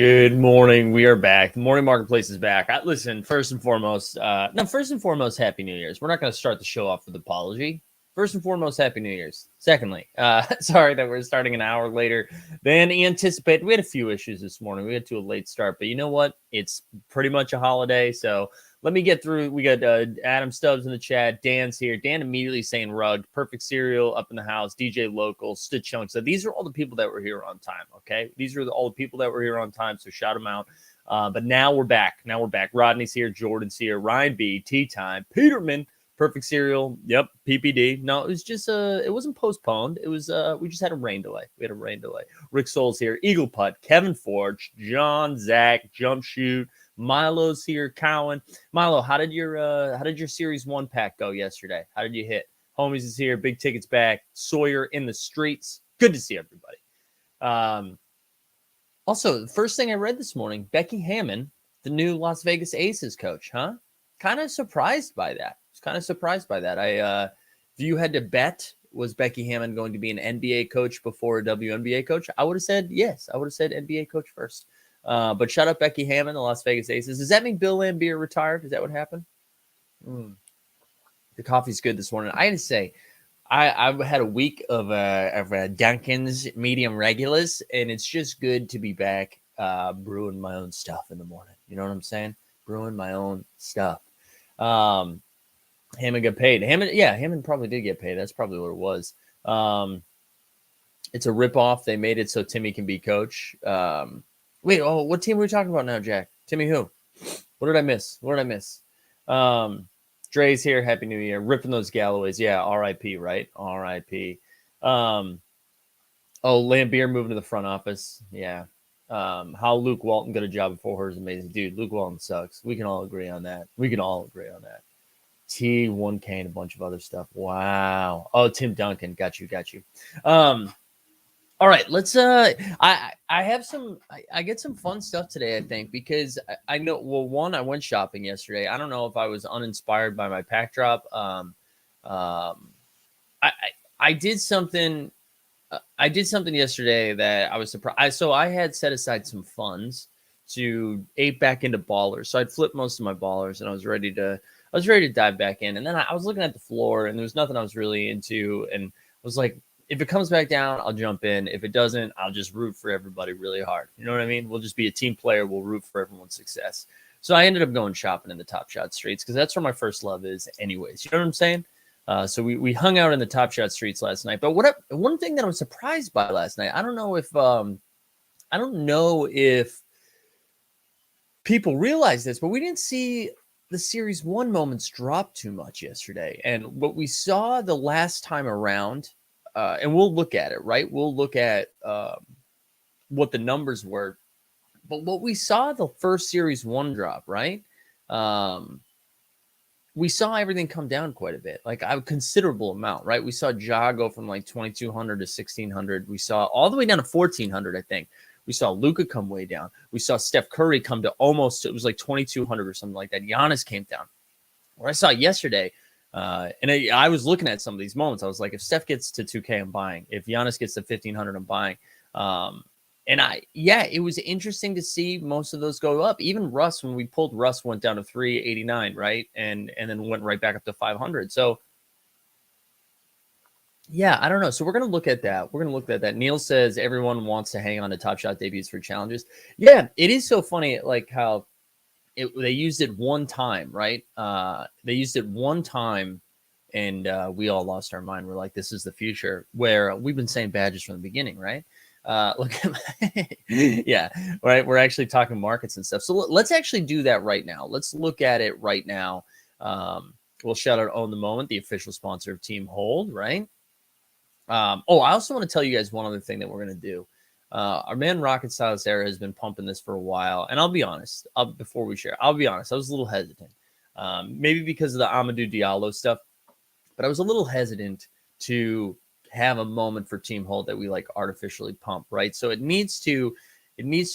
Good morning. We are back. The morning marketplace is back. Listen, first and foremost, Happy New Year's. We're not going to start the show off with apology. First and foremost, Happy New Year's. Secondly, sorry that we're starting an hour later than anticipated. We had a few issues this morning. We got to a late start, but you know what? It's pretty much a holiday, so let me get through. We got Adam Stubbs in the chat. Dan's here. Dan immediately saying rug. Perfect cereal up in the house. DJ Local. Stood Chunk. So these are all the people that were here on time, okay? These are all the people that were here on time, so shout them out. But now we're back. Rodney's here. Jordan's here. Ryan B. Tea Time. Peterman. Perfect cereal. Yep. PPD. No, it was just it wasn't postponed. It was we just had a rain delay. Rick Souls here. Eagle Putt. Kevin Forge. John. Zach. Jump Shoot. Milo's here. Cowan. Milo, how did your Series 1 pack go yesterday? How did you hit? Homies is here. Big Tickets back. Sawyer in the streets. Good to see everybody. Also, the first thing I read this morning, Becky Hammon, the new Las Vegas Aces coach, huh? Kind of surprised by that. If you had to bet, was Becky Hammon going to be an NBA coach before a WNBA coach? I would have said yes. I would have said NBA coach first. But shout out Becky Hammon, the Las Vegas Aces. Does that mean Bill Laimbeer retired? Is that what happened? The coffee's good this morning. I had to say, I've had a week of Dunkin's medium regulars, and it's just good to be back brewing my own stuff in the morning. You know what I'm saying? Brewing my own stuff. Hammond got paid. Hammond probably did get paid. That's probably what it was. It's a ripoff. They made it so Timmy can be coach. What team are we talking about now, Jack? Timmy who? What did I miss? Dre's here. Happy New Year. Ripping those Galloways. Yeah, R.I.P., right? R.I.P. Lambeer moving to the front office. Yeah. How Luke Walton got a job before her is amazing. Dude, Luke Walton sucks. We can all agree on that. T1K and a bunch of other stuff. Wow. Oh, Tim Duncan. Got you. All right, let's I get some fun stuff today, I think, because I know, well, one, I went shopping yesterday. I don't know if I was uninspired by my pack drop. I did something yesterday that I was surprised. So I had set aside some funds to ape back into ballers. So I'd flipped most of my ballers and I was ready to dive back in. And then I was looking at the floor and there was nothing I was really into, and I was like, if it comes back down, I'll jump in. If it doesn't, I'll just root for everybody really hard. You know what I mean? We'll just be a team player. We'll root for everyone's success. So I ended up going shopping in the Top Shot streets because that's where my first love is anyways. You know what I'm saying? So we hung out in the Top Shot streets last night. But one thing that I was surprised by last night, I don't know if people realize this, but we didn't see the Series 1 moments drop too much yesterday. And what we saw the last time around, and we'll look at it, right? We'll look at what the numbers were. But what we saw the first Series 1 drop, right? We saw everything come down quite a bit, like a considerable amount, right? We saw Ja go from like 2,200 to 1,600. We saw all the way down to 1,400, I think. We saw Luka come way down. We saw Steph Curry come to almost, it was like 2,200 or something like that. Giannis came down. What I saw yesterday, I was looking at some of these moments. I was like, if Steph gets to 2K, I'm buying. If Giannis gets to 1,500, I'm buying. It was interesting to see most of those go up. Even Russ, when we pulled Russ, went down to 389, right? And then went right back up to 500. So, yeah, I don't know. So we're going to look at that. Neil says everyone wants to hang on to Top Shot debuts for challenges. Yeah, it is so funny, like how they used it one time, right? They used it one time, and we all lost our mind. We're like, this is the future, where we've been saying badges from the beginning, right? Look at yeah, right. We're actually talking markets and stuff. So let's actually do that right now. Let's look at it right now. We'll shout out Own the Moment, the official sponsor of Team Hold, right? I also want to tell you guys one other thing that we're going to do. Our man Rocket Stylus Era has been pumping this for a while. And I'll be honest, before we share, I was a little hesitant. Maybe because of the Amadou Diallo stuff, but I was a little hesitant to have a moment for Team Hold that we like artificially pump, right? So it needs to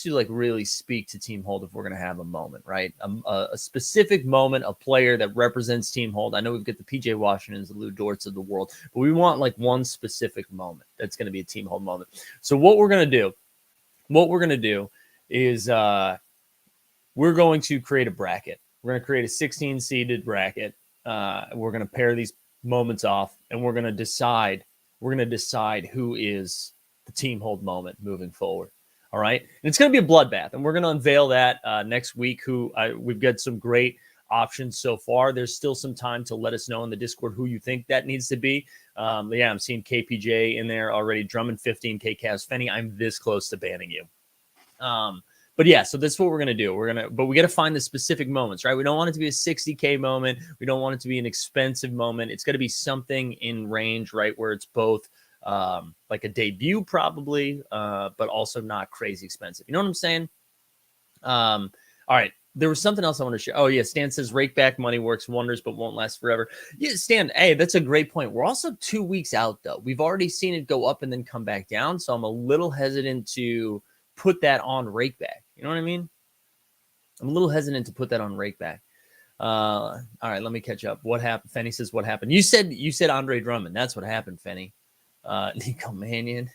like really speak to Team Hold if we're going to have a moment, right? A specific moment, a player that represents Team Hold. I know we've got the PJ Washingtons, the Lou Dorts of the world, but we want like one specific moment that's going to be a Team Hold moment. So what we're going to do is we're going to create a bracket. We're going to create a 16-seeded bracket. We're going to pair these moments off, and we're going to decide who is the team hold moment moving forward. All right. And it's going to be a bloodbath, and we're going to unveil that next week. We've got some great options so far. There's still some time to let us know in the Discord who you think that needs to be. Yeah, I'm seeing KPJ in there already. Drummond 15K, Cavs Fenny. I'm this close to banning you. But yeah, so that's what we're gonna do. But we got to find the specific moments, right? We don't want it to be a 60K moment. We don't want it to be an expensive moment. It's got to be something in range, right, where it's both like a debut probably, but also not crazy expensive. You know what I'm saying? All right. There was something else I want to share. Oh, yeah. Stan says rake back money works wonders, but won't last forever. Yeah, Stan, hey, that's a great point. We're also 2 weeks out, though. We've already seen it go up and then come back down. So I'm a little hesitant to put that on rake back. You know what I mean? I'm a little hesitant to put that on rake back. All right, let me catch up. What happened? Fenny says, what happened? You said Andre Drummond. That's what happened, Fenny. Nico Mannion.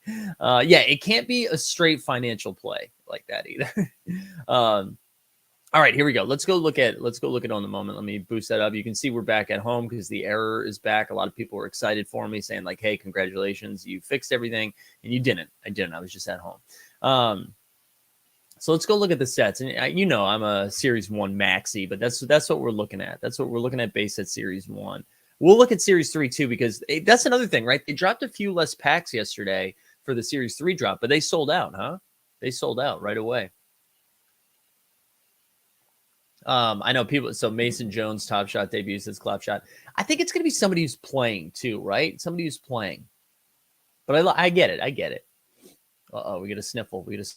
Yeah, it can't be a straight financial play like that either. All right, here we go. Let's go look at on the moment. Let me boost that up. You can see we're back at home because the error is back. A lot of people were excited for me, saying like, "Hey, congratulations, you fixed everything," and you didn't. I didn't. I was just at home. So let's go look at the sets. And I'm a Series 1 maxi, but that's what we're looking at. That's what we're looking at base set Series 1. We'll look at Series 3 too, because that's another thing, right? They dropped a few less packs yesterday for the Series 3 drop, but they sold out, huh? They sold out right away. I know people. So Mason Jones, Top Shot debuts as Clap Shot. I think it's going to be somebody who's playing too, right? Somebody who's playing. But I get it. I get it. We get a sniffle. We get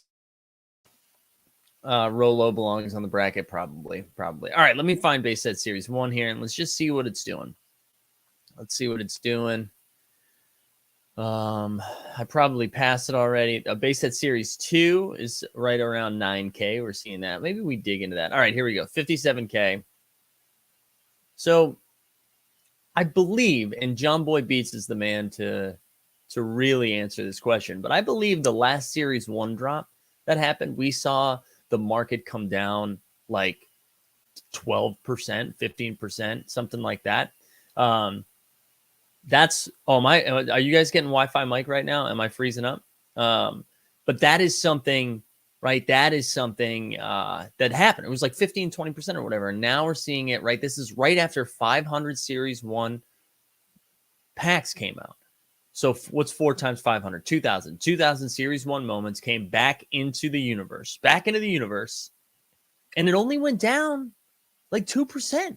a Rolo belongs on the bracket, probably. All right, let me find base set Series 1 here, and let's just see what it's doing. Let's see what it's doing. I probably passed it already. A base set Series 2 is right around 9K. We're seeing that. Maybe we dig into that. All right, here we go. 57K. So I believe, and John Boy Beats is the man to really answer this question, but I believe the last Series 1 drop that happened, we saw the market come down like 12%, 15%, something like that. Are you guys getting Wi-Fi mic right now? Am I freezing up? But that is something, right? That is something that happened. It was like 15, 20% or whatever. And now we're seeing it, right? This is right after 500 Series 1 packs came out. So what's 4 times 500? 2,000. 2,000 Series 1 moments came back into the universe. And it only went down like 2%.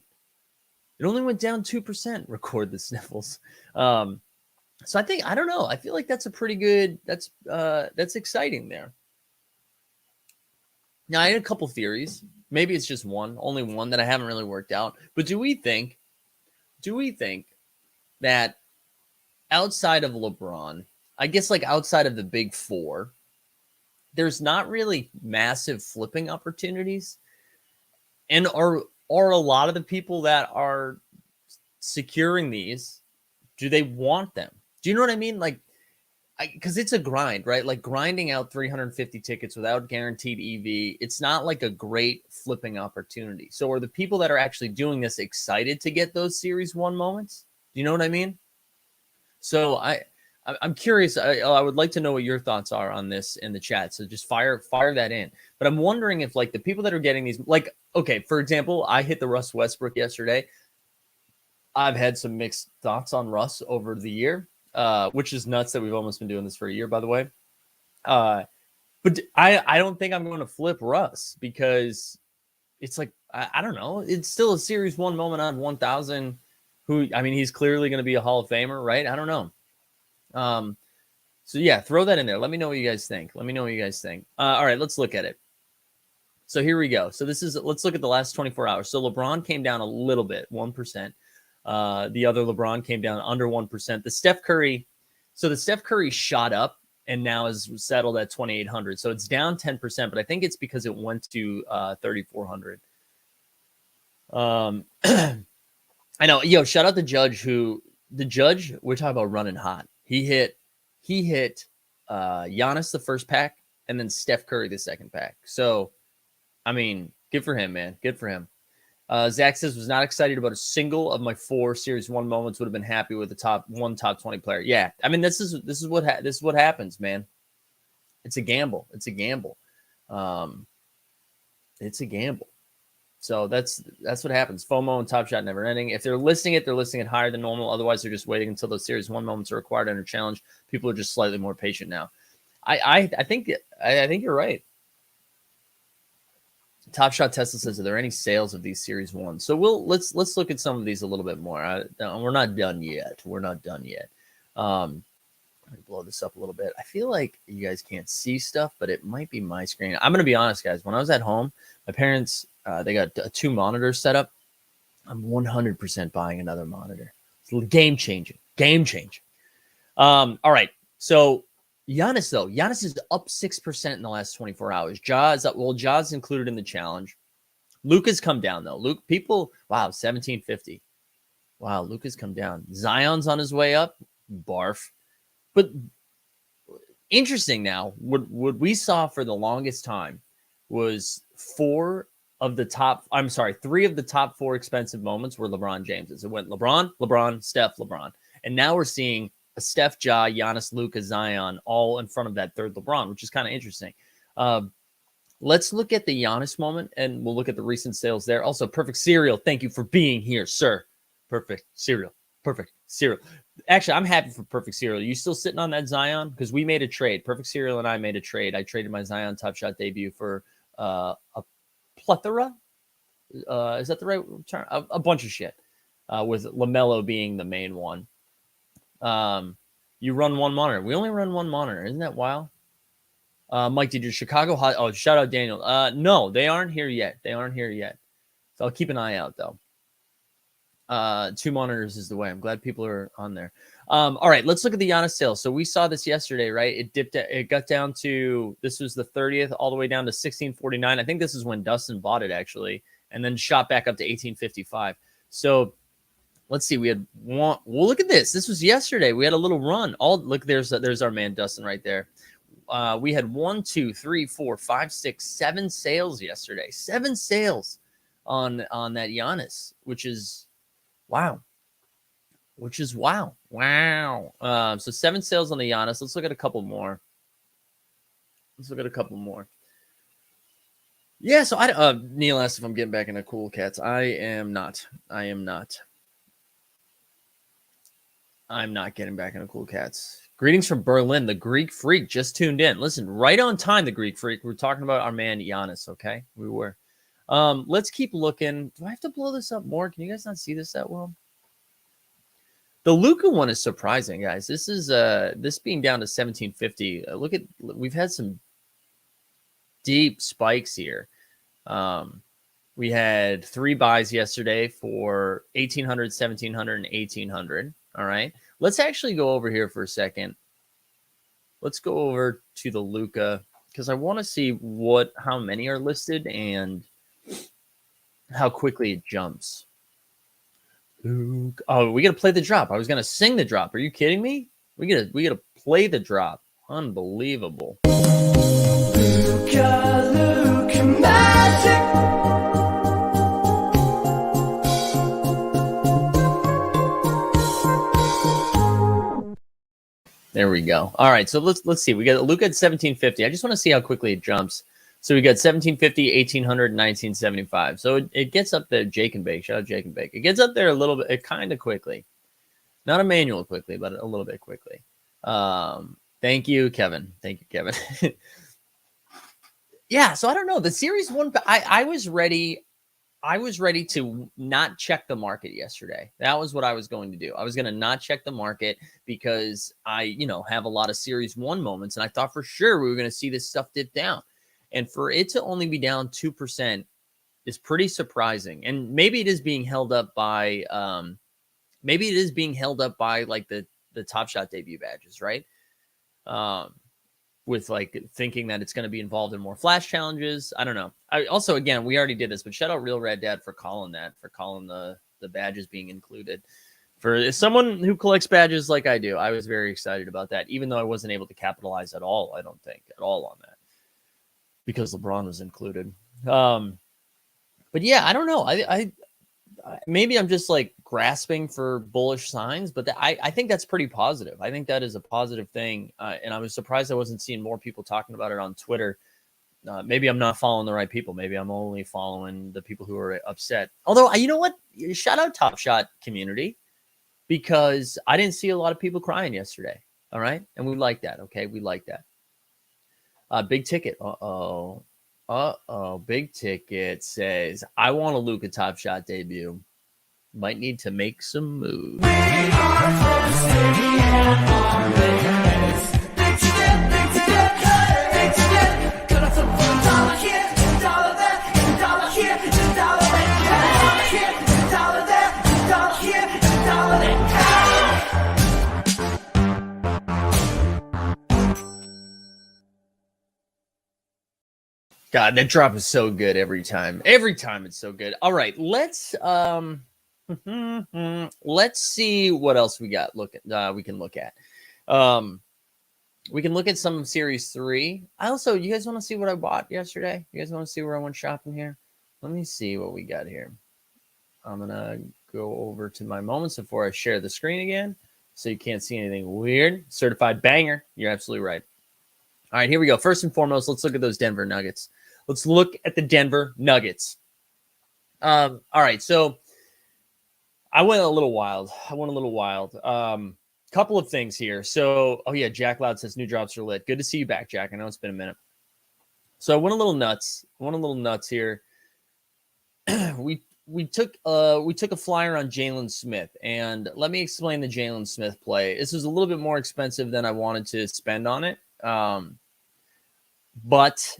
It only went down 2%. Record the sniffles. So I don't know. I feel like that's a pretty good, that's exciting there. Now I had a couple theories. Maybe it's just only one that I haven't really worked out. But do we think that outside of LeBron, I guess like outside of the big four, there's not really massive flipping opportunities? And are a lot of the people that are securing these, do they want them? Do you know what I mean? Like, because it's a grind, right? Like grinding out 350 tickets without guaranteed EV, it's not like a great flipping opportunity. So are the people that are actually doing this excited to get those Series 1 moments? Do you know what I mean? So I'm curious. I would like to know what your thoughts are on this in the chat. So just fire that in. But I'm wondering if like the people that are getting these, like, okay, for example, I hit the Russ Westbrook yesterday. I've had some mixed thoughts on Russ over the year, which is nuts that we've almost been doing this for a year, by the way. But I don't think I'm going to flip Russ because it's like, I don't know. It's still a Series 1 moment on 1,000 he's clearly going to be a Hall of Famer, right? I don't know. So yeah, throw that in there. Let me know what you guys think. All right, let's look at it. So here we go. So let's look at the last 24 hours. So LeBron came down a little bit, 1%. The other LeBron came down under 1%. The Steph Curry shot up and now is settled at 2,800. So it's down 10%, but I think it's because it went to 3,400. I know. Yo, shout out the Judge we're talking about running hot. He hit Giannis the first pack, and then Steph Curry the second pack. So, I mean, good for him, man. Good for him. Zach says, was not excited about a single of my 4 Series 1 moments. Would have been happy with the top 20 player. Yeah, I mean, this is what happens, man. It's a gamble. It's a gamble. It's a gamble. So that's what happens. FOMO and Top Shot never ending. If they're listing it higher than normal. Otherwise, they're just waiting until those Series 1 moments are required under challenge. People are just slightly more patient now. I think you're right. Top Shot Tesla says, are there any sales of these Series 1? So let's look at some of these a little bit more. We're not done yet. Let me blow this up a little bit. I feel like you guys can't see stuff, but it might be my screen. I'm going to be honest, guys. When I was at home, my parents, they got 2 monitors set up. I'm 100% buying another monitor. It's game changing. All right. So Giannis, though. Giannis is up 6% in the last 24 hours. Ja's up. Well, Ja's included in the challenge. Luka's come down, though. 1750. Wow, Luka's come down. Zion's on his way up. Barf. But interesting now, what we saw for the longest time was 3 of the top 4 expensive moments were LeBron James's. It went LeBron, Steph, LeBron. And now we're seeing a Steph, Ja, Giannis, Luka, Zion all in front of that third LeBron, which is kind of interesting. Let's look at the Giannis moment, and we'll look at the recent sales there. Also, Perfect Cereal, thank you for being here, sir. Perfect Cereal. Actually, I'm happy for Perfect Cereal. You still sitting on that Zion? Because we made a trade. Perfect Cereal and I made a trade. I traded my Zion Top Shot debut for a plethora. Is that the right term? A bunch of shit. With LaMelo being the main one. You run one monitor. We only run one monitor. Isn't that wild? Mike, did your Chicago hot? Oh, shout out Daniel. No, they aren't here yet. So I'll keep an eye out though. 2 monitors is the way. I'm glad people are on there. All right, let's look at the Giannis sales. So we saw this yesterday, right? It dipped. It got down to, this was the 30th, all the way down to 1649. I think this is when Dustin bought it actually, and then shot back up to 1855. So let's see. We had one. Well, look at this. This was yesterday. We had a little run. Look, there's our man Dustin right there. We had 1, 2, 3, 4, 5, 6, 7 sales yesterday. 7 sales on that Giannis, which is wow. So 7 sales on the Giannis. Let's look at a couple more. Yeah, so Neil asked if I'm getting back into Cool Cats. I am not. I'm not getting back into Cool Cats. Greetings from Berlin. The Greek Freak just tuned in. Listen, right on time, the Greek Freak. We're talking about our man Giannis, okay? We were. Let's keep looking. Do I have to blow this up more? Can you guys not see this that well? The Luka one is surprising, guys. This is this being down to 1750. Look at, we've had some deep spikes here. We had 3 buys yesterday for 1800, 1700, and 1800. All right. Let's actually go over here for a second. Let's go over to the Luka because I want to see how many are listed and how quickly it jumps. Luke. Oh, we gotta play the drop. I was gonna sing the drop. Are you kidding me? We gotta play the drop. Unbelievable. Luka magic. There we go. All right, so let's see. We got Luka at 1750. I just want to see how quickly it jumps. So we got 1750, 1800, 1975. So it gets up there. Jake and Bake. Shout out Jake and Bake. It gets up there a little bit, kind of quickly. Not a manual quickly, but a little bit quickly. Thank you, Kevin. Yeah, so I don't know. The Series 1, I was ready. I was ready to not check the market yesterday. That was what I was going to do. I was going to not check the market because I, have a lot of Series 1 moments, and I thought for sure we were going to see this stuff dip down. And for it to only be down 2% is pretty surprising. And maybe it is being held up by like the Top Shot debut badges, right? With like thinking that it's going to be involved in more flash challenges. I don't know. Also, again, we already did this, but shout out Real Red Dad for calling the badges being included. For someone who collects badges like I do, I was very excited about that, even though I wasn't able to capitalize at all. I don't think at all on that. because LeBron was included. But yeah, I don't know. I maybe I'm just like grasping for bullish signs, but I think that's pretty positive. I think that is a positive thing. And I was surprised I wasn't seeing more people talking about it on Twitter. Maybe I'm not following the right people. Maybe I'm only following the people who are upset. Although, you know what? Shout out Top Shot community, because I didn't see a lot of people crying yesterday. All right. And we like that. Okay. We like that. Big Ticket. Big Ticket says, I want a Luka Top Shot debut. Might need to make some moves. God, that drop is so good every time. Every time it's so good. All right, let's see what else we got. We can look at. We can look at some of Series 3. You guys want to see what I bought yesterday? You guys want to see where I went shopping here? Let me see what we got here. I'm going to go over to my moments before I share the screen again, so you can't see anything weird. Certified banger. You're absolutely right. All right, here we go. First and foremost, let's look at those Denver Nuggets. Let's look at the Denver Nuggets. All right, so I went a little wild. Couple of things here. So, oh yeah, Jack Loud says new drops are lit. Good to see you back, Jack. I know it's been a minute. So I went a little nuts. Here. we took a flyer on Jalen Smith, and let me explain the Jalen Smith play. This was a little bit more expensive than I wanted to spend on it. But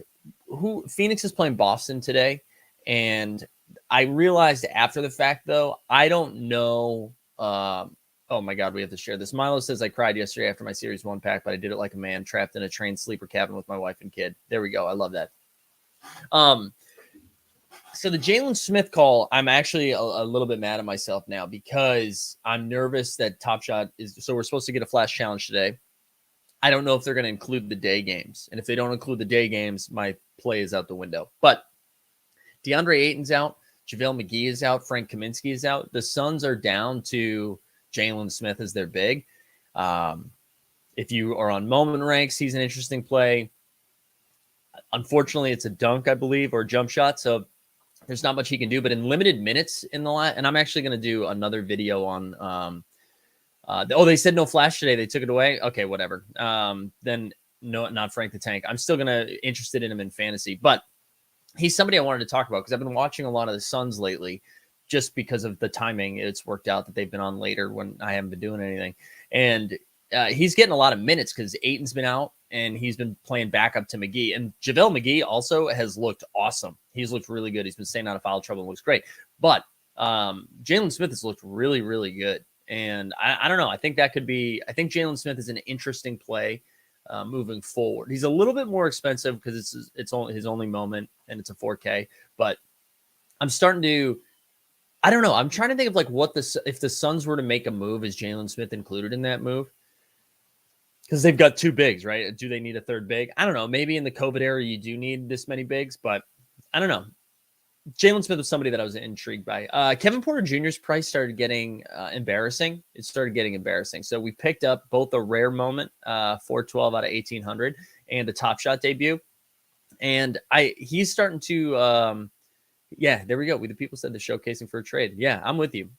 Phoenix is playing Boston today, and I realized after the fact, though, I don't know. Oh my God, we have to share this. Milo says I cried yesterday after my Series 1 pack, but I did it like a man, trapped in a train sleeper cabin with my wife and kid. There we go. I love that. So the Jalen Smith call, I'm actually a little bit mad at myself now, because I'm nervous that Top Shot is. So we're supposed to get a flash challenge today. I don't know if they're going to include the day games. And if they don't include the day games, my play is out the window. But DeAndre Ayton's out. JaVale McGee is out. Frank Kaminsky is out. The Suns are down to Jalen Smith as their big. If you are on moment ranks, he's an interesting play. Unfortunately, it's a dunk, I believe, or a jump shot. So there's not much he can do. But in limited minutes in the and I'm actually going to do another video on they said no flash today. They took it away. Okay, whatever. Then no, not Frank the Tank. I'm still interested in him in fantasy, but he's somebody I wanted to talk about because I've been watching a lot of the Suns lately, just because of the timing. It's worked out that they've been on later when I haven't been doing anything, and he's getting a lot of minutes because Ayton's been out and he's been playing backup to McGee. And JaVale McGee also has looked awesome. He's looked really good. He's been staying out of foul trouble and looks great. But Jalen Smith has looked really, really good. And I don't know. I think Jalen Smith is an interesting play moving forward. He's a little bit more expensive because it's only his only moment and it's a 4K. But I'm starting to, I don't know. I'm trying to think of like if the Suns were to make a move, is Jalen Smith included in that move? Because they've got two bigs, right? Do they need a third big? I don't know. Maybe in the COVID era you do need this many bigs, but I don't know. Jalen Smith was somebody that I was intrigued by. Kevin Porter Jr.'s price started getting embarrassing. It started getting embarrassing. So we picked up both a rare moment, 412 out of 1,800, and a Top Shot debut. And he's starting to, there we go. The people said the showcasing for a trade. Yeah, I'm with you.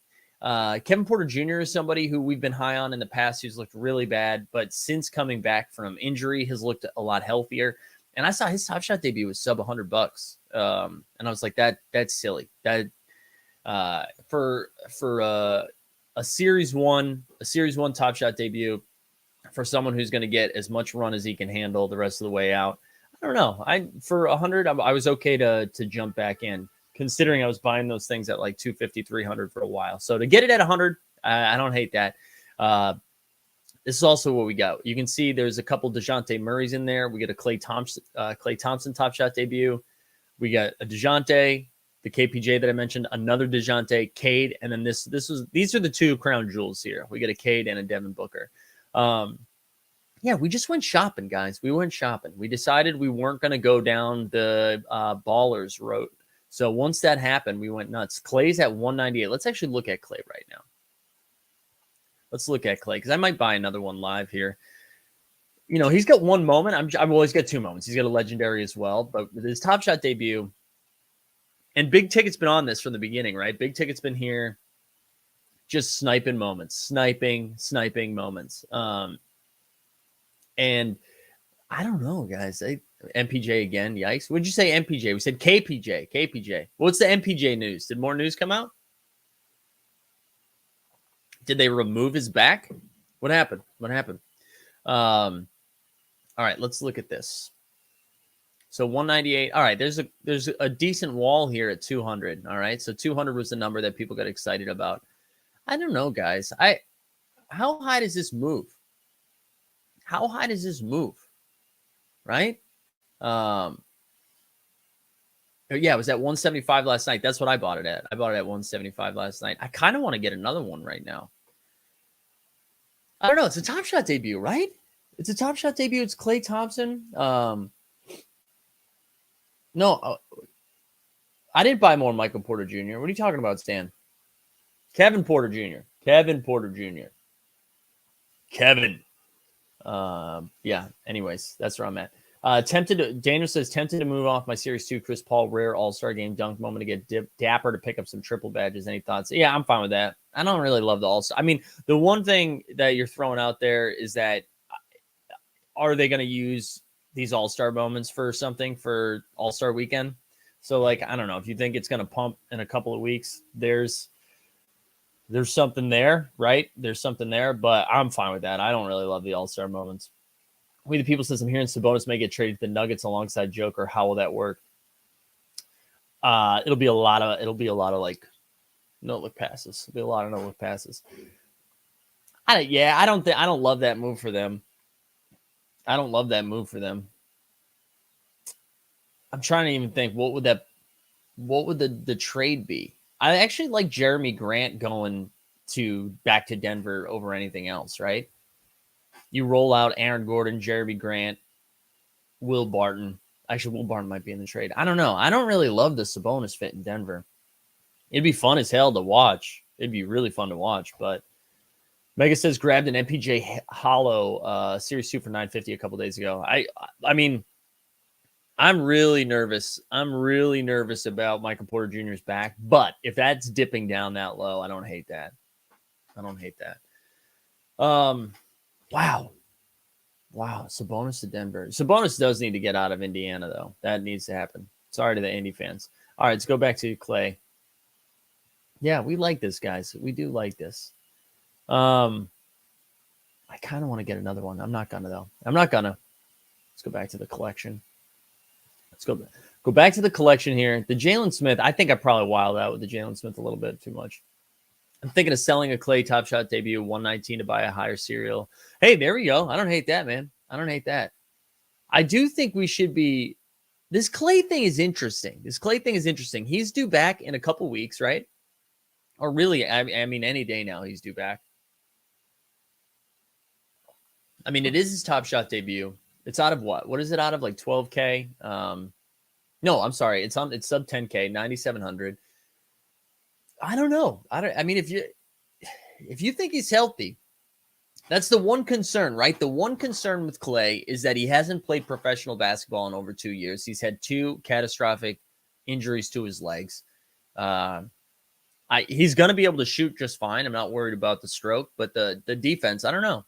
Kevin Porter Jr. is somebody who we've been high on in the past who's looked really bad, but since coming back from injury has looked a lot healthier. And I saw his Top Shot debut was sub $100. And I was like, that's silly. That for a Series 1 Top Shot debut for someone who's going to get as much run as he can handle the rest of the way out. I don't know. For 100, I was okay to jump back in, considering I was buying those things at like 250, 300 for a while. So to get it at 100, I don't hate that. This is also what we got. You can see there's a couple DeJounte Murrays in there. We get a Klay Thompson Top Shot debut. We got a DeJounte, the KPJ that I mentioned, another DeJounte, Cade, and then these are the two crown jewels here. We get a Cade and a Devin Booker. Yeah, we just went shopping, guys. We went shopping. We decided we weren't going to go down the ballers road. So once that happened, we went nuts. Clay's at 198. Let's actually look at Clay right now. Let's look at Clay because I might buy another one live here. You know, he's got one moment. I've always got two moments. He's got a legendary as well. But with his Top Shot debut, and Big Ticket's been on this from the beginning, right? Big Ticket's been here just sniping moments, sniping moments. And I don't know, guys. MPJ again. Yikes. What'd you say, MPJ? We said KPJ. What's the MPJ news? Did more news come out? Did they remove his back? What happened? All right, let's look at this. So 198. All right, there's a decent wall here at 200. All right, so 200 was the number that people got excited about. I don't know, guys. How high does this move? How high does this move? Right? Yeah, it was at 175 last night. That's what I bought it at. I bought it at 175 last night. I kind of want to get another one right now. I don't know. It's a Top Shot debut, right? It's a Top Shot debut. It's Klay Thompson. No, I didn't buy more Michael Porter Jr. What are you talking about, Stan? Kevin Porter Jr. Yeah, anyways, that's where I'm at. Daniel says, tempted to move off my Series 2 Chris Paul rare All-Star game dunk moment to get dapper to pick up some triple badges. Any thoughts? Yeah, I'm fine with that. I don't really love the All-Star. I mean, the one thing that you're throwing out there is that are they going to use these All-Star moments for something for All-Star weekend? So, like, I don't know. If you think it's going to pump in a couple of weeks, there's something there, right? There's something there, but I'm fine with that. I don't really love the All-Star moments. We the people says I'm hearing Sabonis may get traded to the Nuggets alongside Joker. How will that work? It'll be a lot of like no-look passes. It'll be a lot of no-look passes. I don't love that move for them. I'm trying to even think what would the trade be? I actually like Jeremy Grant going back to Denver over anything else, right? You roll out Aaron Gordon, Jeremy Grant, Will Barton. Actually, Will Barton might be in the trade. I don't know. I don't really love the Sabonis fit in Denver. It'd be fun as hell to watch. It'd be really fun to watch. But Mega says grabbed an MPJ Hollow Series 2 for $950 a couple days ago. I mean, I'm really nervous. I'm really nervous about Michael Porter Jr.'s back. But if that's dipping down that low, I don't hate that. Wow. Sabonis to Denver. Sabonis does need to get out of Indiana, though. That needs to happen. Sorry to the Indy fans. All right, let's go back to Clay. Yeah, we like this, guys. We do like this. I kind of want to get another one. I'm not gonna, though. Let's go back to the collection. Let's go back to the collection here. The Jalen Smith, I think I probably wild out with the Jalen Smith a little bit too much. I'm thinking of selling a Clay Top Shot debut 119 to buy a higher serial. Hey, there we go. I don't hate that, man. I don't hate that. I do think we should be. This Clay thing is interesting. He's due back in a couple weeks, right? Or really, I mean, any day now he's due back. I mean, it is his Top Shot debut. It's out of what? What is it out of? Like 12K? No, I'm sorry. It's sub 10K, 9,700. I don't know. I mean, if you think he's healthy, that's the one concern, right? The one concern with Clay is that he hasn't played professional basketball in over 2 years. He's had 2 catastrophic injuries to his legs. He's going to be able to shoot just fine. I'm not worried about the stroke, but the defense, I don't know.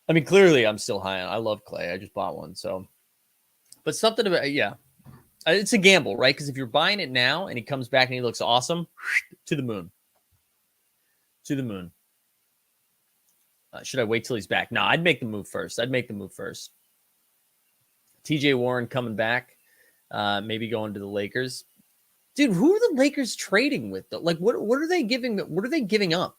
I mean, clearly I'm still high on. I love Clay. I just bought one. So, but something about, yeah. It's a gamble, right? Because if you're buying it now and he comes back and he looks awesome, to the moon. Should I wait till he's back? No, I'd make the move first. TJ Warren coming back, maybe going to the Lakers. Dude, who are the Lakers trading with? Though? Like, what are they giving? What are they giving up?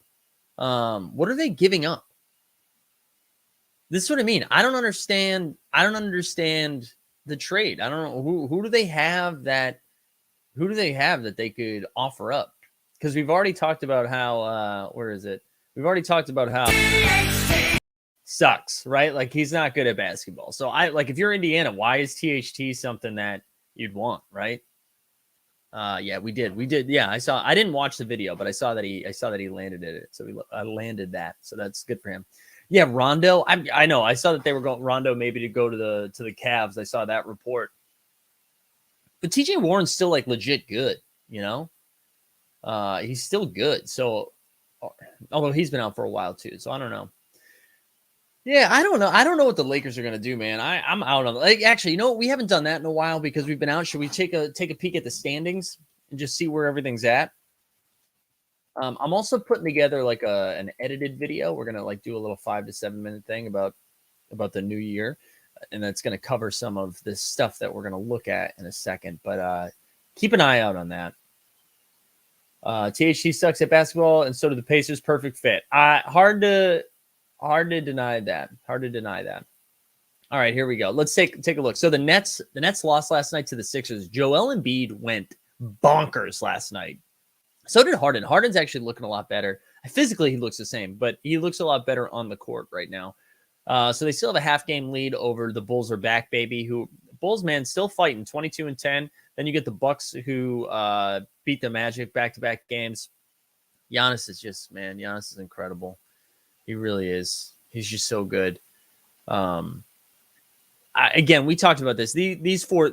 This is what I mean. I don't understand the trade. I don't know who do they have that they could offer up? Because we've already talked about how where is it? We've already talked about how sucks, right? Like he's not good at basketball. So if you're Indiana, why is THT something that you'd want, right? Yeah, we did. Yeah, I didn't watch the video, but I saw that he landed it. So he landed that. So that's good for him. Yeah, Rondo. I know. I saw that they were going Rondo maybe to go to the Cavs. I saw that report. But TJ Warren's still like legit good, you know? He's still good. So although he's been out for a while too. So I don't know. Yeah, I don't know. I don't know what the Lakers are gonna do, man. I'm out on actually, you know what? We haven't done that in a while because we've been out. Should we take a peek at the standings and just see where everything's at? I'm also putting together like an edited video. We're gonna like do a little 5 to 7 minute thing about the new year, and that's gonna cover some of this stuff that we're gonna look at in a second. But keep an eye out on that. THT sucks at basketball, and so do the Pacers. Perfect fit. Hard to deny that. Hard to deny that. All right, here we go. Let's take a look. So the Nets lost last night to the Sixers. Joel Embiid went bonkers last night. So did Harden. Harden's actually looking a lot better. Physically, he looks the same, but he looks a lot better on the court right now. So they still have a half-game lead over the Bulls are back, baby. Who Bulls, man, still fighting 22-10. Then you get the Bucks who beat the Magic back-to-back games. Giannis is incredible. He really is. He's just so good. Again, we talked about this. These four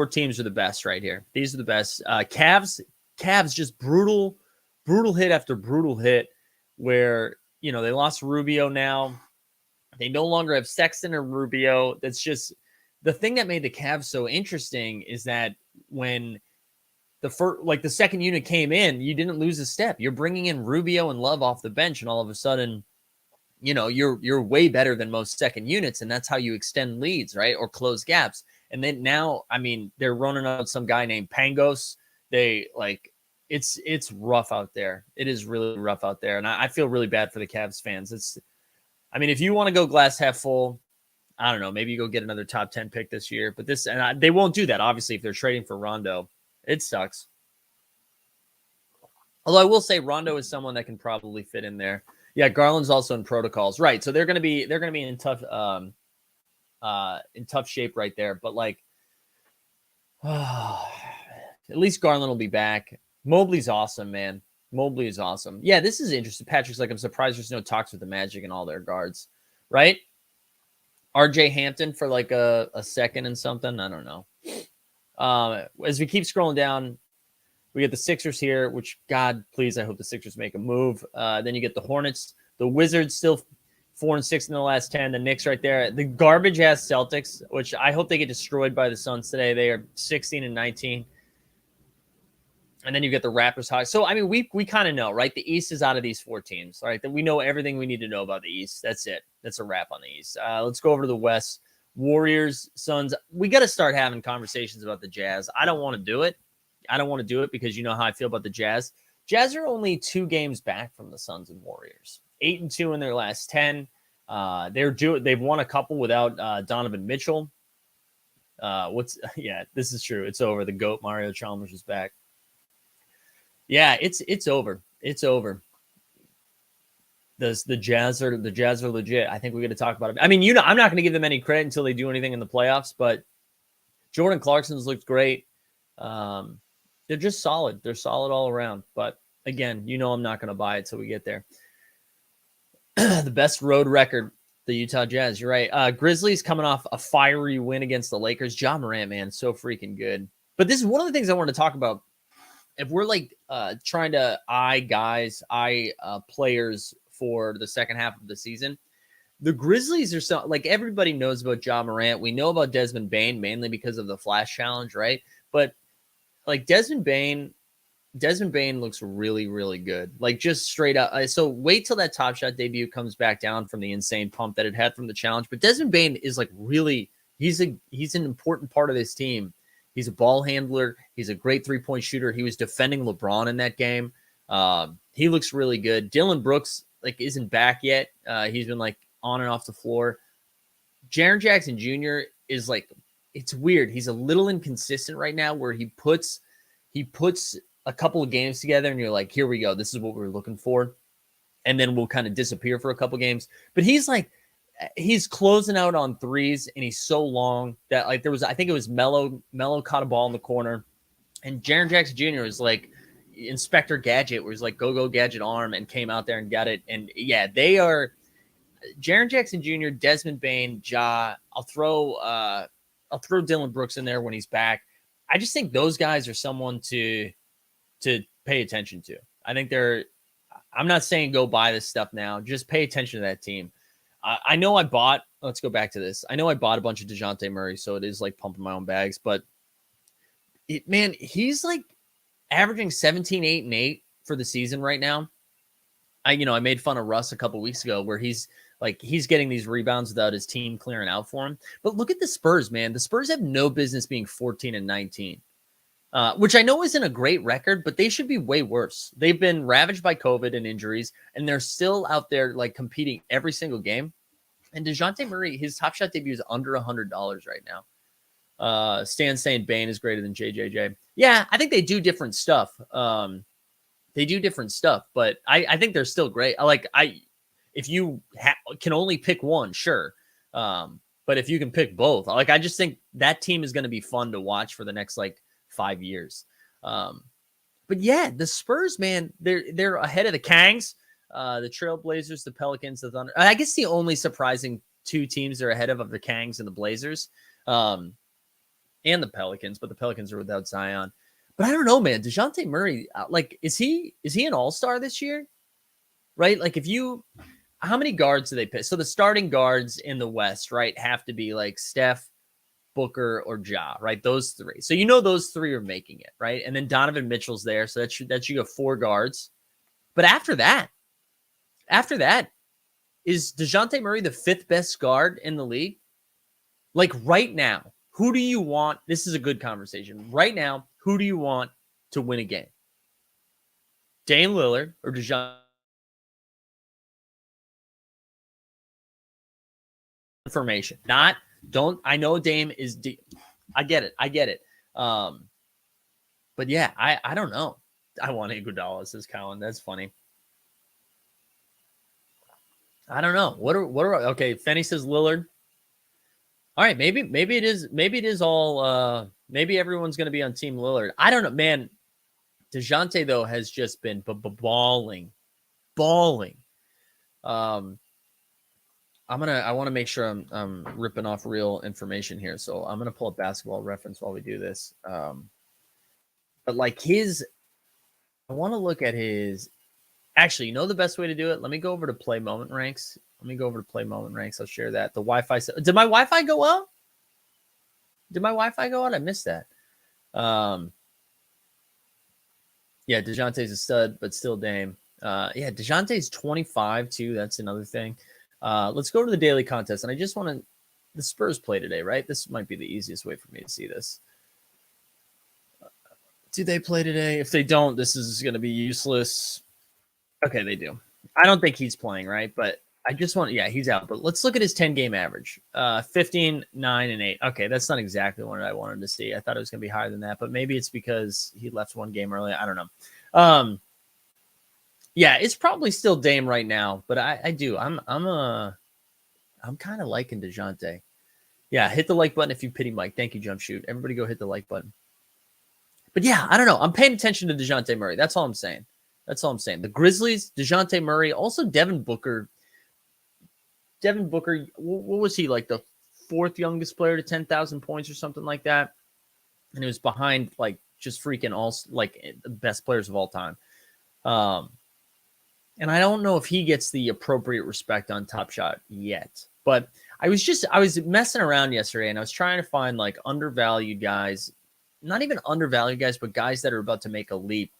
teams are the best right here. These are the best. Cavs just brutal hit after brutal hit where, you know, they lost Rubio now. They no longer have Sexton or Rubio. That's just the thing that made the Cavs so interesting is that when the second unit came in, you didn't lose a step. You're bringing in Rubio and Love off the bench, and all of a sudden, you know, you're way better than most second units, and that's how you extend leads, right? Or close gaps. And then now, I mean, they're running out some guy named Pangos. It's rough out there. It is really rough out there. And I feel really bad for the Cavs fans. If you want to go glass half full, I don't know, maybe you go get another top 10 pick this year, but they won't do that. Obviously, if they're trading for Rondo, it sucks. Although I will say Rondo is someone that can probably fit in there. Yeah. Garland's also in protocols. Right. So they're going to be in tough shape right there. But at least Garland will be back. Mobley's awesome, man. Mobley is awesome. Yeah, this is interesting. Patrick's like, I'm surprised there's no talks with the Magic and all their guards, right? RJ Hampton for like a second and something. I don't know. As we keep scrolling down, we get the Sixers here, which, God, please, I hope the Sixers make a move. Then you get the Hornets. The Wizards still 4-6 in the last 10. The Knicks right there. The garbage-ass Celtics, which I hope they get destroyed by the Suns today. They are 16-19. And then you get the Raptors high. So, I mean, we kind of know, right? The East is out of these four teams, right? That we know everything we need to know about the East. That's it. That's a wrap on the East. Let's go over to the West. Warriors, Suns. We got to start having conversations about the Jazz. I don't want to do it. Because you know how I feel about the Jazz. Jazz are only 2 games back from the Suns and Warriors. 8-2 in their last 10. They've won a couple without Donovan Mitchell. This is true. It's over. The GOAT Mario Chalmers is back. Yeah, it's over. It's over. The Jazz are legit. I think we're going to talk about it. I mean, you know, I'm not going to give them any credit until they do anything in the playoffs, but Jordan Clarkson's looked great. They're just solid. They're solid all around. But again, you know, I'm not going to buy it till we get there. The best road record, the Utah Jazz. You're right. Grizzlies coming off a fiery win against the Lakers. Ja Morant, man, so freaking good. But this is one of the things I want to talk about. If we're like trying to eye players for the second half of the season, the Grizzlies are so like everybody knows about Ja Morant. We know about Desmond Bane mainly because of the Flash Challenge, right? But like Desmond Bane looks really, really good. Like just straight up. So wait till that Top Shot debut comes back down from the insane pump that it had from the challenge. But Desmond Bane is like really, he's an important part of this team. He's a ball handler. He's a great 3-point shooter. He was defending LeBron in that game. He looks really good. Dylan Brooks like isn't back yet. He's been like on and off the floor. Jaren Jackson Jr. is like, it's weird. He's a little inconsistent right now where he puts a couple of games together and you're like, here we go. This is what we're looking for. And then we'll kind of disappear for a couple games. But he's like, he's closing out on threes, and he's so long that like I think it was Melo caught a ball in the corner, and Jaren Jackson Jr. was like Inspector Gadget, where he's like go Gadget arm, and came out there and got it. And yeah, they are Jaren Jackson Jr., Desmond Bane, Ja. I'll throw Dylan Brooks in there when he's back. I just think those guys are someone to pay attention to. I think I'm not saying go buy this stuff now. Just pay attention to that team. I know let's go back to this. I know I bought a bunch of DeJounte Murray, so it is like pumping my own bags, but he's like averaging 17, 8, and 8 for the season right now. I made fun of Russ a couple weeks ago where he's getting these rebounds without his team clearing out for him. But look at the Spurs, man. The Spurs have no business being 14 and 19. Which I know isn't a great record, but they should be way worse. They've been ravaged by COVID and injuries, and they're still out there like competing every single game. And DeJounte Murray, his Top Shot debut is under $100 right now. Stan saying Bane is greater than JJJ. Yeah, I think they do different stuff. But I think they're still great. If you can only pick one, sure. But if you can pick both, I just think that team is going to be fun to watch for the next 5 years. But yeah, the Spurs, man, they're ahead of the Kangs, the Trailblazers, the Pelicans, the Thunder. I guess the only surprising two teams they're ahead of the Kangs and the Blazers, and the Pelicans, but the Pelicans are without Zion. But I don't know, man. DeJounte Murray, is he an all-star this year? Right? How many guards do they pick? So the starting guards in the West, right, have to be Steph, Booker, or Ja, right? Those three. So those three are making it, right? And then Donovan Mitchell's there, so that you have 4 guards. But after that, is DeJounte Murray the 5th best guard in the league? Right now, who do you want? This is a good conversation. Right now, who do you want to win a game? Dame Lillard or DeJounte? Information. I know Dame is deep. I get it. But yeah, I don't know. I want Iguodala, says Colin. That's funny. I don't know. What are okay, Fenny says Lillard. All right, maybe it is all maybe everyone's going to be on Team Lillard. I don't know, man. DeJounte though has just been balling. I want to make sure I'm ripping off real information here. So I'm going to pull up Basketball Reference while we do this. But I want to look at his, actually, the best way to do it? Let me go over to Play Moment Ranks. I'll share that. The Wi-Fi. Did my Wi-Fi go out? I missed that. Yeah, DeJounte's a stud, but still Dame. Yeah, DeJounte's 25 too. That's another thing. Let's go to the daily contest. And I just want to, the Spurs play today, right? This might be the easiest way for me to see this. Do they play today? If they don't, this is going to be useless. Okay, they do. I don't think he's playing, right? But I just want, yeah, he's out. But let's look at his 10-game average. 15, 9, and 8. Okay, that's not exactly what I wanted to see. I thought it was going to be higher than that, but maybe it's because he left one game early. I don't know. Yeah, it's probably still Dame right now, but I do. I'm kind of liking DeJounte. Yeah, hit the like button if you pity Mike. Thank you, Jump Shoot. Everybody go hit the like button. But yeah, I don't know. I'm paying attention to DeJounte Murray. That's all I'm saying. The Grizzlies, DeJounte Murray, also Devin Booker. What was he, the 4th youngest player to 10,000 points or something like that? And it was behind just freaking all the best players of all time. And I don't know if he gets the appropriate respect on Top Shot yet. But I was messing around yesterday, and I was trying to find undervalued guys, not even undervalued guys, but guys that are about to make a leap.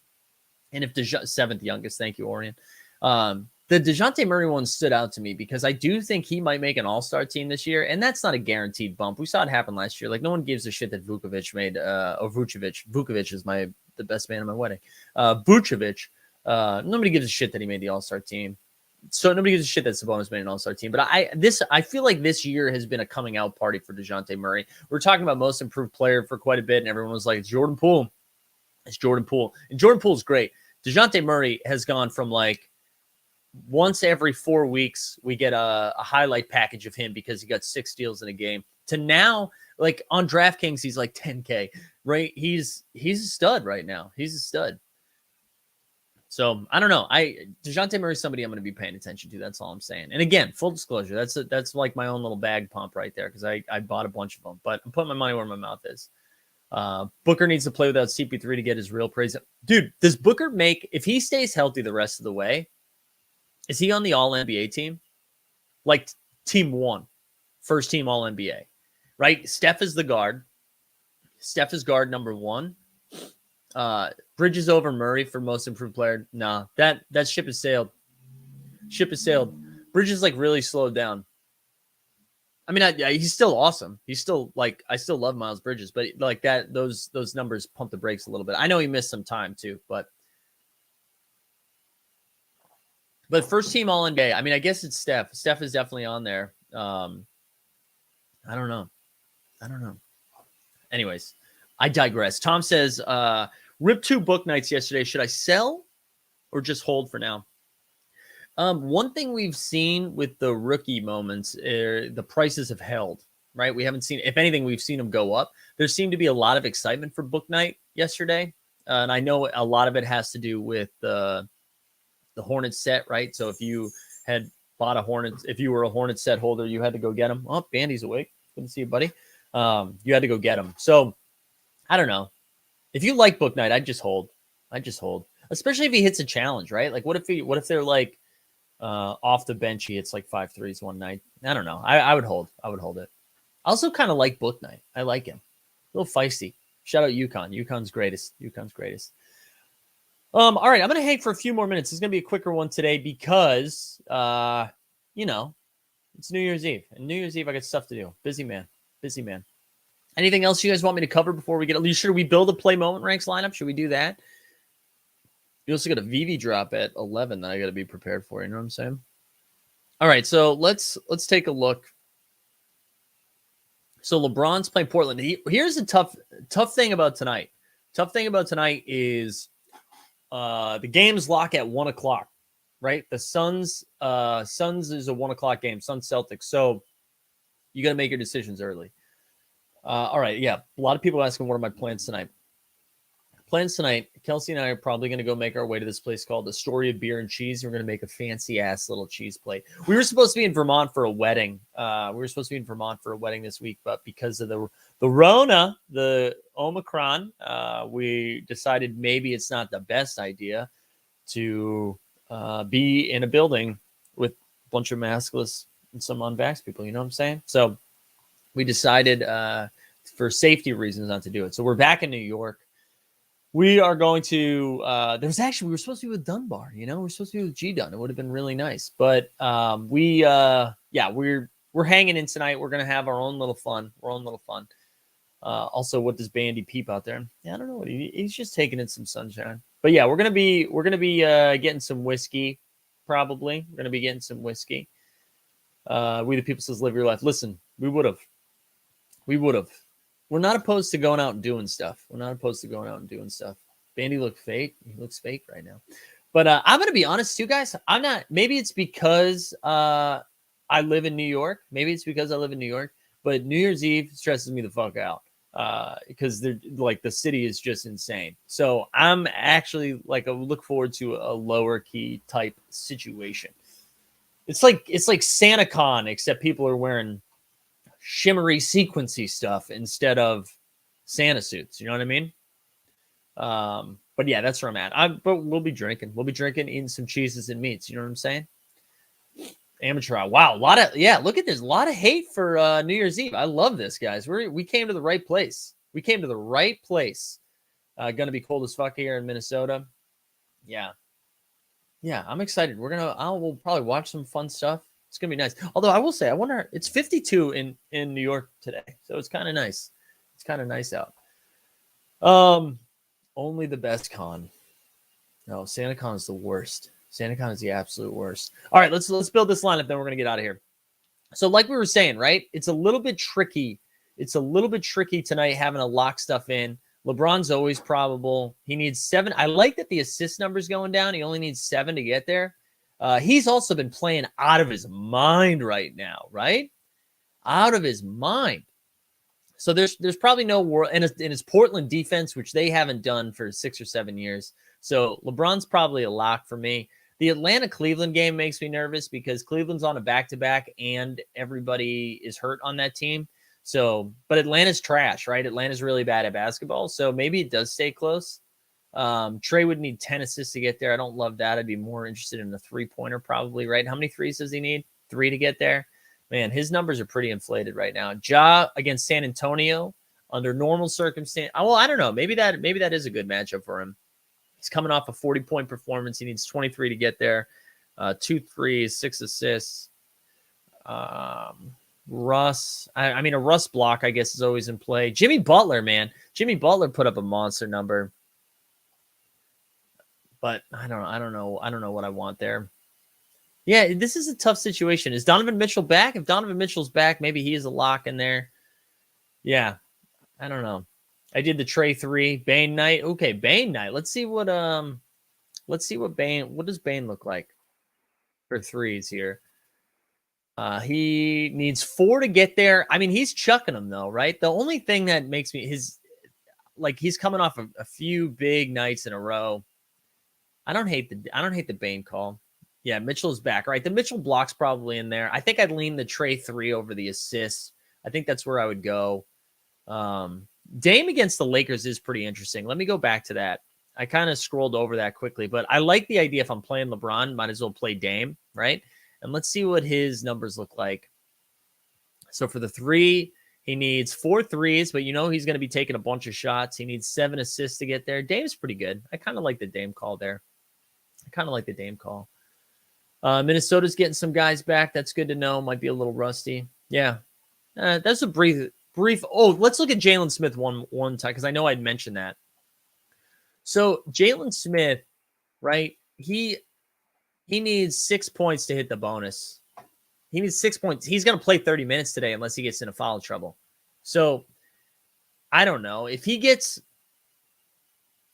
And if 7th youngest, thank you, Orion. The DeJounte Murray one stood out to me because I do think he might make an all-star team this year, and that's not a guaranteed bump. We saw it happen last year. No one gives a shit that Vucevic made, or Vucevic. Vucevic is the best man at my wedding. Vucevic. Nobody gives a shit that he made the all-star team. So nobody gives a shit that Sabonis made an all-star team. But I feel like this year has been a coming out party for DeJounte Murray. We're talking about most improved player for quite a bit, and everyone was like, it's Jordan Poole. And Jordan Poole's great. DeJounte Murray has gone from once every 4 weeks, we get a highlight package of him because he got 6 steals in a game. To now, like on DraftKings, he's like 10K, right? He's a stud right now. He's a stud. So I don't know. DeJounte Murray's somebody I'm going to be paying attention to. That's all I'm saying. And again, full disclosure, that's like my own little bag pump right there because I bought a bunch of them. But I'm putting my money where my mouth is. Booker needs to play without CP3 to get his real praise. Dude, does Booker if he stays healthy the rest of the way, is he on the All-NBA team? Like team 1, first team All-NBA, right? Steph is the guard. Steph is guard number 1. Bridges over Murray for most improved player. Nah, that ship has sailed. Ship has sailed. Bridges like really slowed down. I mean, he's still awesome. He's still like, I still love Miles Bridges, but like that, those numbers pump the brakes a little bit. I know he missed some time too, but first team All NBA. I mean, I guess it's Steph. Steph is definitely on there. I don't know. Anyways, I digress. Tom says, rip 2 book nights yesterday. Should I sell or just hold for now? One thing we've seen with the rookie moments, the prices have held, right? We haven't seen, if anything, we've seen them go up. There seemed to be a lot of excitement for book night yesterday. And I know a lot of it has to do with the Hornets set, right? So if you had bought a Hornets, if you were a Hornets set holder, you had to go get them. Oh, Bandy's awake. Good to see you, buddy. You had to go get them. So I don't know. If you like book night, I'd just hold. Especially if he hits a challenge, right? Like what if they're like off the bench, he hits like 5 threes one night. I don't know. I would hold. I would hold it. I also kind of like book night. I like him. A little feisty. Shout out UConn. UConn's greatest. All right, I'm going to hang for a few more minutes. It's going to be a quicker one today because, it's New Year's Eve. And New Year's Eve, I got stuff to do. Busy man. Anything else you guys want me to cover before we get? Should we build a play moment ranks lineup? Should we do that? You also got a VV drop at 11 that I got to be prepared for. You know what I'm saying? All right, so let's take a look. So LeBron's playing Portland. Here's a tough thing about tonight. Tough thing about tonight is the games lock at 1:00, right? The Suns is a 1:00 game. Suns Celtics. So you got to make your decisions early. All right, yeah. A lot of people asking, what are my plans tonight? Kelsey and I are probably going to go make our way to this place called The Story of Beer and Cheese. We're going to make a fancy-ass little cheese plate. We were supposed to be in Vermont for a wedding. This week, but because of the Rona, the Omicron, we decided maybe it's not the best idea to be in a building with a bunch of maskless and some unvaxxed people. You know what I'm saying? So we decided for safety reasons not to do it. So we're back in New York. We are going to, we were supposed to be with Dunbar, we're supposed to be with G Dun. It would have been really nice, but we're hanging in tonight. We're going to have our own little fun. Also, what does Bandy peep out there? Yeah, I don't know. He's just taking in some sunshine, but yeah, we're going to be getting some whiskey. Probably we're going to be getting some whiskey. We the people says live your life. Listen, we would have. We're not opposed to going out and doing stuff. Bandy looked fake. He looks fake right now. But I'm going to be honest too, guys. I'm not. Maybe it's because I live in New York. But New Year's Eve stresses me the fuck out because they're like the city is just insane. So I'm actually like I look forward to a lower key type situation. It's like SantaCon, except people are wearing shimmery sequency stuff instead of Santa suits. You know what I mean? But yeah, that's where I'm at. But we'll be drinking, eating some cheeses and meats. You know what I'm saying? Amateur. Wow. Look at this. A lot of hate for New Year's Eve. I love this, guys. We came to the right place. Gonna be cold as fuck here in Minnesota. Yeah, I'm excited. We'll probably watch some fun stuff. It's gonna be nice. Although I will say, I wonder, it's 52 in New York today, so it's kind of nice. It's kind of nice out. Only the best con. No, SantaCon is the worst. SantaCon is the absolute worst. All right, let's build this lineup, then we're gonna get out of here. So, like we were saying, right? It's a little bit tricky. Tonight having to lock stuff in. LeBron's always probable. He needs 7. I like that the assist number's going down. He only needs 7 to get there. He's also been playing out of his mind right now, right? Out of his mind. So there's probably no world in his Portland defense, which they haven't done for 6 or 7 years. So LeBron's probably a lock for me. The Atlanta-Cleveland game makes me nervous because Cleveland's on a back-to-back and everybody is hurt on that team. So, but Atlanta's trash, right? Atlanta's really bad at basketball. So maybe it does stay close. Trey would need 10 assists to get there. I don't love that. I'd be more interested in the three-pointer probably, right? How many threes does he need? 3 to get there. Man, his numbers are pretty inflated right now. Ja against San Antonio under normal circumstance. Well, I don't know. Maybe that is a good matchup for him. He's coming off a 40-point performance. He needs 23 to get there. 2 threes, 6 assists. Russ. I mean, a Russ block, I guess, is always in play. Jimmy Butler, man. Jimmy Butler put up a monster number. But I don't know what I want there. Yeah, this is a tough situation. Is Donovan Mitchell back? If Donovan Mitchell's back, maybe he is a lock in there. Yeah, I don't know. I did the Trey 3, Bane night. Okay, Bane night. Let's see what Bane. What does Bane look like for threes here? He needs 4 to get there. I mean, he's chucking them though, right? The only thing that makes me he's coming off a few big nights in a row. I don't hate the Bane call. Yeah, Mitchell's back, right? The Mitchell block's probably in there. I think I'd lean the Trey 3 over the assists. I think that's where I would go. Dame against the Lakers is pretty interesting. Let me go back to that. I kind of scrolled over that quickly, but I like the idea if I'm playing LeBron, might as well play Dame, right? And let's see what his numbers look like. So for the 3, he needs 4 threes, but he's going to be taking a bunch of shots. He needs 7 assists to get there. Dame's pretty good. I kind of like the Dame call there. Minnesota's getting some guys back. That's good to know. Might be a little rusty. Yeah. That's a brief. Oh, let's look at Jalen Smith one time because I know I'd mentioned that. So Jalen Smith, right? He needs 6 points to hit the bonus. He needs 6 points. He's going to play 30 minutes today unless he gets into foul trouble. So I don't know if he gets.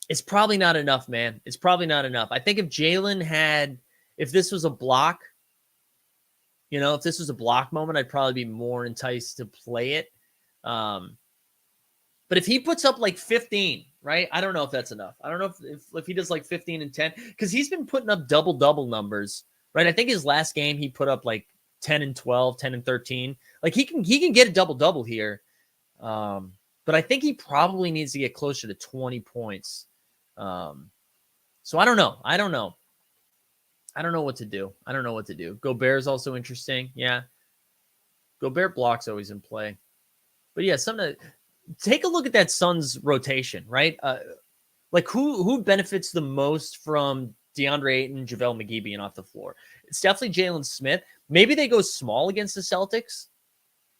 It's probably not enough, man. It's probably not enough. I think if this was a block, if this was a block moment, I'd probably be more enticed to play it. But if he puts up like 15, right? I don't know if that's enough. I don't know if he does like 15 and 10 because he's been putting up double numbers, right? I think his last game he put up like 10 and 12, 10 and 13. Like he can get a double here. But I think he probably needs to get closer to 20 points. So I don't know. I don't know what to do. Gobert is also interesting. Yeah. Gobert block's always in play. But yeah, take a look at that Suns rotation, right? Like who benefits the most from DeAndre Ayton, JaVale McGee being off the floor? It's definitely Jalen Smith. Maybe they go small against the Celtics.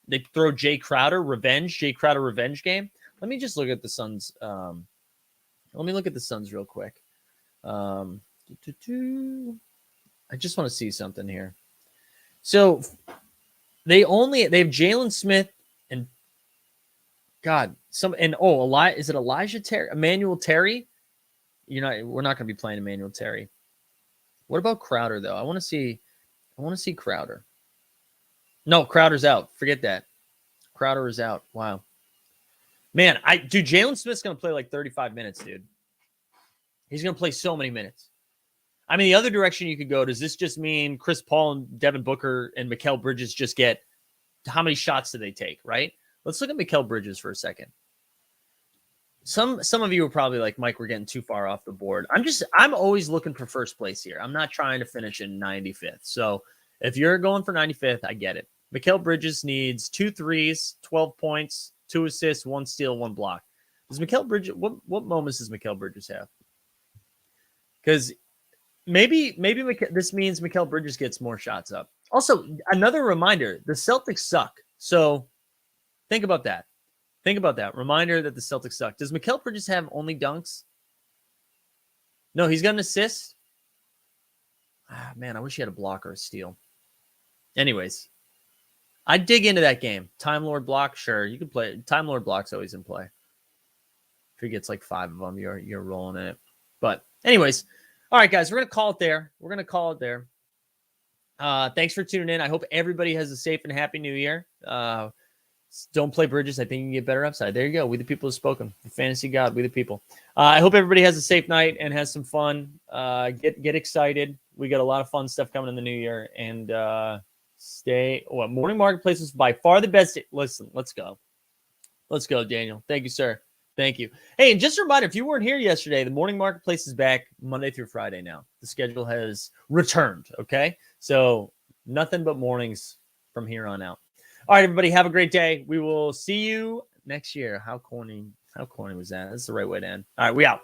They throw Jay Crowder revenge game. Let me just look at the Suns. Let me look at the Suns real quick. I just want to see something here. So they have Jalen Smith and is it Elijah Terry? Emmanuel Terry? We're not going to be playing Emmanuel Terry. What about Crowder though? I want to see Crowder. No, Crowder's out. Forget that. Crowder is out. Wow. Man, Jalen Smith's going to play like 35 minutes, dude. He's going to play so many minutes. I mean, the other direction you could go, does this just mean Chris Paul and Devin Booker and Mikel Bridges just get, how many shots do they take, right? Let's look at Mikel Bridges for a second. Some of you are probably like, Mike, we're getting too far off the board. I'm always looking for first place here. I'm not trying to finish in 95th. So if you're going for 95th, I get it. Mikel Bridges needs 2 threes, 12 points, 2 assists, 1 steal, 1 block. Does Mikel Bridges, what moments does Mikel Bridges have? Because maybe this means Mikel Bridges gets more shots up. Also, another reminder, the Celtics suck. So think about that. Reminder that the Celtics suck. Does Mikel Bridges have only dunks? No, he's got an assist. Man, I wish he had a block or a steal. Anyways, I'd dig into that game. Time Lord block, sure. You can play. Time Lord block's always in play. If he gets like 5 of them, you're rolling in it. But anyways, all right, guys, we're going to call it there. Thanks for tuning in. I hope everybody has a safe and happy new year. Don't play Bridges. I think you can get better upside. There you go. We the people have spoken. The fantasy god. We the people. I hope everybody has a safe night and has some fun. Get excited. We got a lot of fun stuff coming in the new year. And Morning Marketplace is by far the best. Listen, let's go. Let's go, Daniel. Thank you, sir. Thank you. Hey, and just a reminder, if you weren't here yesterday, the Morning Marketplace is back Monday through Friday now. The schedule has returned, okay? So nothing but mornings from here on out. All right, everybody, have a great day. We will see you next year. How corny was that? That's the right way to end. All right, we out.